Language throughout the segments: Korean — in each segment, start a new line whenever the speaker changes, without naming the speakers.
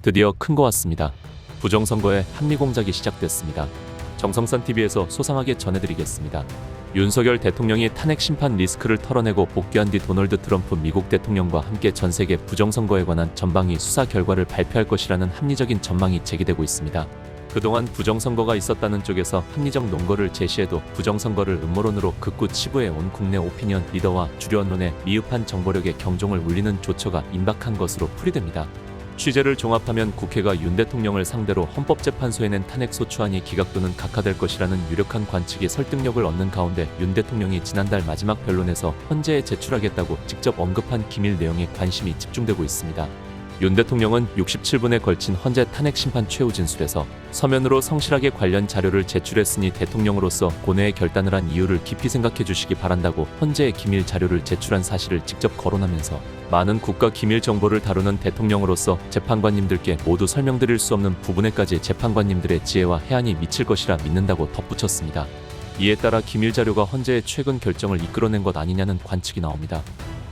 드디어 큰 거 왔습니다. 부정선거에 한미공작이 시작됐습니다. 정성산TV에서 소상하게 전해드리겠습니다. 윤석열 대통령이 탄핵 심판 리스크를 털어내고 복귀한 뒤 도널드 트럼프 미국 대통령과 함께 전세계 부정선거에 관한 전방위 수사 결과를 발표할 것이라는 합리적인 전망이 제기되고 있습니다. 그동안 부정선거가 있었다는 쪽에서 합리적 논거를 제시해도 부정선거를 음모론으로 극구 치부해온 국내 오피니언 리더와 주류 언론의 미흡한 정보력에 경종을 울리는 조처가 임박한 것으로 풀이됩니다. 취재를 종합하면 국회가 윤 대통령을 상대로 헌법재판소에 낸 탄핵소추안이 기각 또는 각하될 것이라는 유력한 관측이 설득력을 얻는 가운데 윤 대통령이 지난달 마지막 변론에서 헌재에 제출하겠다고 직접 언급한 기밀 내용에 관심이 집중되고 있습니다. 윤 대통령은 67분에 걸친 헌재 탄핵 심판 최후 진술에서 서면으로 성실하게 관련 자료를 제출했으니 대통령으로서 고뇌의 결단을 한 이유를 깊이 생각해 주시기 바란다고 헌재에 기밀 자료를 제출한 사실을 직접 거론하면서 많은 국가 기밀 정보를 다루는 대통령으로서 재판관님들께 모두 설명드릴 수 없는 부분에까지 재판관님들의 지혜와 해안이 미칠 것이라 믿는다고 덧붙였습니다. 이에 따라 기밀 자료가 헌재의 최근 결정을 이끌어낸 것 아니냐는 관측이 나옵니다.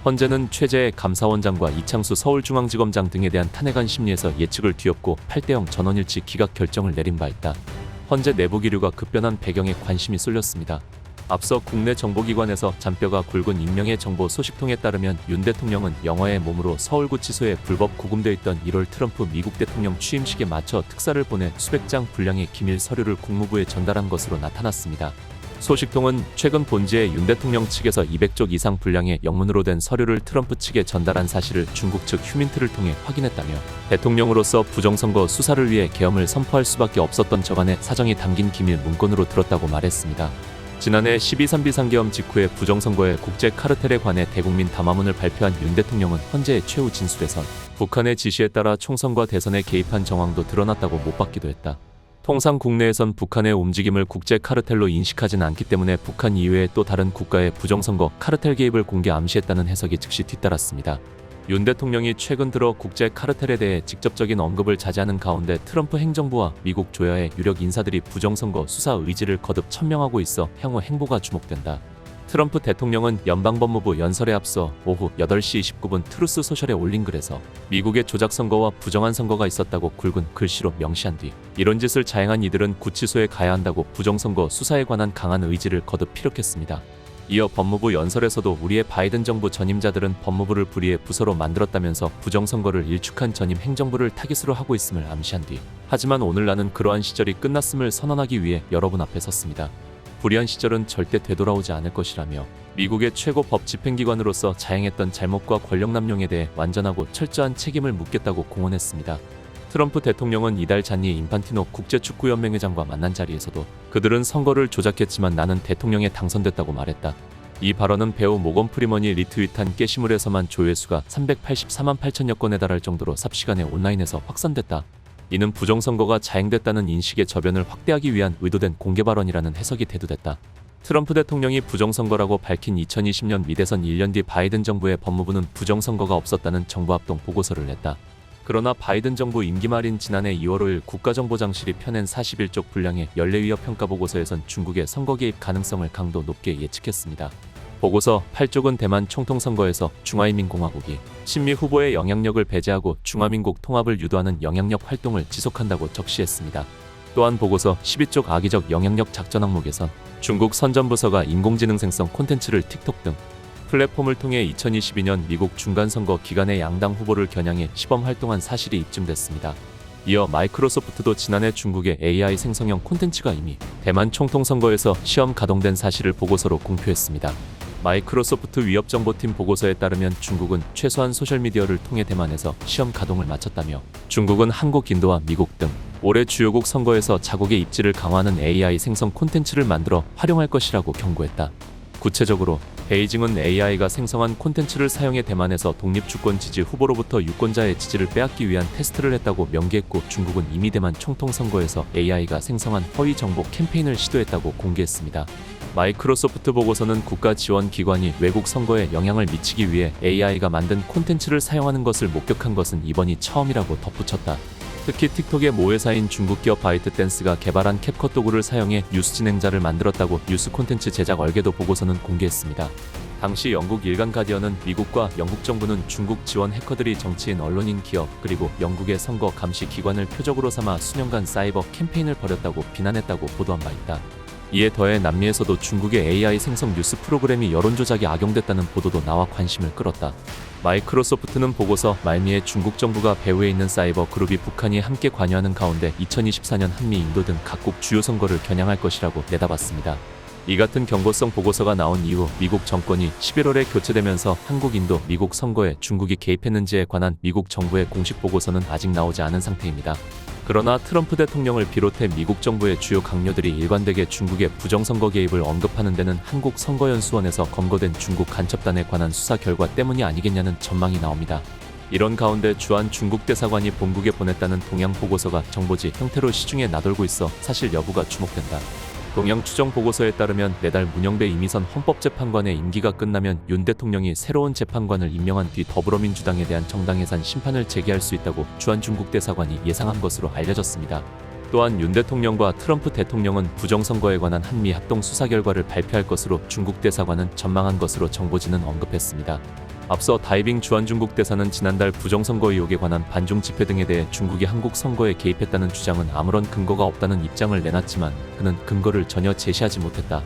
헌재는 최재해 감사원장과 이창수 서울중앙지검장 등에 대한 탄핵안 심리에서 예측을 뒤엎고 8대0 전원일치 기각 결정을 내린 바 있다. 헌재 내부 기류가 급변한 배경에 관심이 쏠렸습니다. 앞서 국내 정보기관에서 잔뼈가 굵은 익명의 정보 소식통에 따르면 윤 대통령은 영화의 몸으로 서울구치소에 불법 구금돼 있던 1월 트럼프 미국 대통령 취임식에 맞춰 특사를 보내 수백 장 분량의 기밀 서류를 국무부에 전달한 것으로 나타났습니다. 소식통은 최근 본지에 윤 대통령 측에서 200쪽 이상 분량의 영문으로 된 서류를 트럼프 측에 전달한 사실을 중국 측 휴민트를 통해 확인했다며 대통령으로서 부정선거 수사를 위해 계엄을 선포할 수밖에 없었던 저간의 사정이 담긴 기밀 문건으로 들었다고 말했습니다. 지난해 12.3 비상계엄 직후에 부정선거의 국제 카르텔에 관해 대국민 담화문을 발표한 윤 대통령은 헌재의 최후 진술에선 북한의 지시에 따라 총선과 대선에 개입한 정황도 드러났다고 못 받기도 했다. 통상 국내에선 북한의 움직임을 국제 카르텔로 인식하진 않기 때문에 북한 이외의 또 다른 국가의 부정선거 카르텔 개입을 공개 암시했다는 해석이 즉시 뒤따랐습니다. 윤 대통령이 최근 들어 국제 카르텔에 대해 직접적인 언급을 자제하는 가운데 트럼프 행정부와 미국 조야의 유력 인사들이 부정선거 수사 의지를 거듭 천명하고 있어 향후 행보가 주목된다. 트럼프 대통령은 연방법무부 연설에 앞서 오후 8시 29분 트루스 소셜에 올린 글에서 미국의 조작선거와 부정한 선거가 있었다고 굵은 글씨로 명시한 뒤 이런 짓을 자행한 이들은 구치소에 가야 한다고 부정선거 수사에 관한 강한 의지를 거듭 피력했습니다. 이어 법무부 연설에서도 우리의 바이든 정부 전임자들은 법무부를 불의의 부서로 만들었다면서 부정선거를 일축한 전임 행정부를 타깃으로 하고 있음을 암시한 뒤 하지만 오늘 나는 그러한 시절이 끝났음을 선언하기 위해 여러분 앞에 섰습니다. 불의한 시절은 절대 되돌아오지 않을 것이라며 미국의 최고 법 집행기관으로서 자행했던 잘못과 권력 남용에 대해 완전하고 철저한 책임을 묻겠다고 공언했습니다. 트럼프 대통령은 이달 잔니 인판티노 국제축구연맹회장과 만난 자리에서도 그들은 선거를 조작했지만 나는 대통령에 당선됐다고 말했다. 이 발언은 배우 모건 프리먼이 리트윗한 게시물에서만 조회수가 384만 8천여 건에 달할 정도로 삽시간에 온라인에서 확산됐다. 이는 부정선거가 자행됐다는 인식의 저변을 확대하기 위한 의도된 공개 발언이라는 해석이 대두됐다. 트럼프 대통령이 부정선거라고 밝힌 2020년 미대선 1년 뒤 바이든 정부의 법무부는 부정선거가 없었다는 정부합동 보고서를 냈다. 그러나 바이든 정부 임기 말인 지난해 2월 5일 국가정보장실이 펴낸 41쪽 분량의 연례위협 평가 보고서에선 중국의 선거 개입 가능성을 강도 높게 예측했습니다. 보고서 8쪽은 대만 총통선거에서 중화인민공화국이 친미 후보의 영향력을 배제하고 중화민국 통합을 유도하는 영향력 활동을 지속한다고 적시했습니다. 또한 보고서 12쪽 악의적 영향력 작전 항목에선 중국 선전부서가 인공지능 생성 콘텐츠를 틱톡 등 플랫폼을 통해 2022년 미국 중간선거 기간에 양당 후보를 겨냥해 시범 활동한 사실이 입증됐습니다. 이어 마이크로소프트도 지난해 중국의 AI 생성형 콘텐츠가 이미 대만 총통선거에서 시험 가동된 사실을 보고서로 공표했습니다. 마이크로소프트 위협정보팀 보고서에 따르면 중국은 최소한 소셜미디어를 통해 대만에서 시험 가동을 마쳤다며 중국은 한국, 인도와 미국 등 올해 주요국 선거에서 자국의 입지를 강화하는 AI 생성 콘텐츠를 만들어 활용할 것이라고 경고했다. 구체적으로 베이징은 AI가 생성한 콘텐츠를 사용해 대만에서 독립주권 지지 후보로부터 유권자의 지지를 빼앗기 위한 테스트를 했다고 명기했고 중국은 이미 대만 총통선거에서 AI가 생성한 허위 정보 캠페인을 시도했다고 공개했습니다. 마이크로소프트 보고서는 국가지원기관이 외국 선거에 영향을 미치기 위해 AI가 만든 콘텐츠를 사용하는 것을 목격한 것은 이번이 처음이라고 덧붙였다. 특히 틱톡의 모회사인 중국 기업 바이트댄스가 개발한 캡컷 도구를 사용해 뉴스 진행자를 만들었다고 뉴스 콘텐츠 제작 얼개도 보고서는 공개했습니다. 당시 영국 일간 가디언은 미국과 영국 정부는 중국 지원 해커들이 정치인, 언론인, 기업 그리고 영국의 선거 감시 기관을 표적으로 삼아 수년간 사이버 캠페인을 벌였다고 비난했다고 보도한 바 있다. 이에 더해 남미에서도 중국의 AI 생성 뉴스 프로그램이 여론 조작에 악용됐다는 보도도 나와 관심을 끌었다. 마이크로소프트는 보고서 말미에 중국 정부가 배후에 있는 사이버 그룹이 북한이 함께 관여하는 가운데 2024년 한미, 인도 등 각국 주요 선거를 겨냥할 것이라고 내다봤습니다. 이 같은 경고성 보고서가 나온 이후 미국 정권이 11월에 교체되면서 한국, 인도, 미국 선거에 중국이 개입했는지에 관한 미국 정부의 공식 보고서는 아직 나오지 않은 상태입니다. 그러나 트럼프 대통령을 비롯해 미국 정부의 주요 강요들이 일관되게 중국의 부정선거 개입을 언급하는 데는 한국선거연수원에서 검거된 중국 간첩단에 관한 수사 결과 때문이 아니겠냐는 전망이 나옵니다. 이런 가운데 주한 중국 대사관이 본국에 보냈다는 동향 보고서가 정보지 형태로 시중에 나돌고 있어 사실 여부가 주목된다. 동향 추정 보고서에 따르면 내달 문영배 이미선 헌법재판관의 임기가 끝나면 윤 대통령이 새로운 재판관을 임명한 뒤 더불어민주당에 대한 정당해산 심판을 제기할 수 있다고 주한 중국 대사관이 예상한 것으로 알려졌습니다. 또한 윤 대통령과 트럼프 대통령은 부정선거에 관한 한미 합동 수사 결과를 발표할 것으로 중국 대사관은 전망한 것으로 정보지는 언급했습니다. 앞서 다이빙 주한 중국 대사는 지난달 부정선거 의혹에 관한 반중 집회 등에 대해 중국이 한국 선거에 개입했다는 주장은 아무런 근거가 없다는 입장을 내놨지만 그는 근거를 전혀 제시하지 못했다.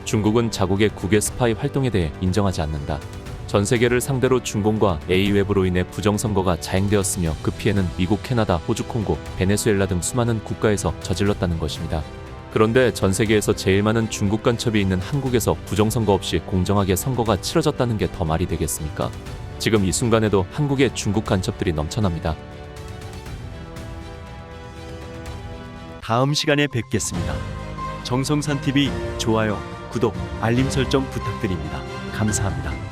중국은 자국의 국외 스파이 활동에 대해 인정하지 않는다. 전 세계를 상대로 중공과 A웹으로 인해 부정선거가 자행되었으며 그 피해는 미국, 캐나다, 호주, 콩고, 베네수엘라 등 수많은 국가에서 저질렀다는 것입니다. 그런데 전 세계에서 제일 많은 중국 간첩이 있는 한국에서 부정선거 없이 공정하게 선거가 치러졌다는 게 더 말이 되겠습니까? 지금 이 순간에도 한국에 중국 간첩들이 넘쳐납니다.
다음 시간에 뵙겠습니다. 정성산 TV 좋아요, 구독, 알림 설정 부탁드립니다. 감사합니다.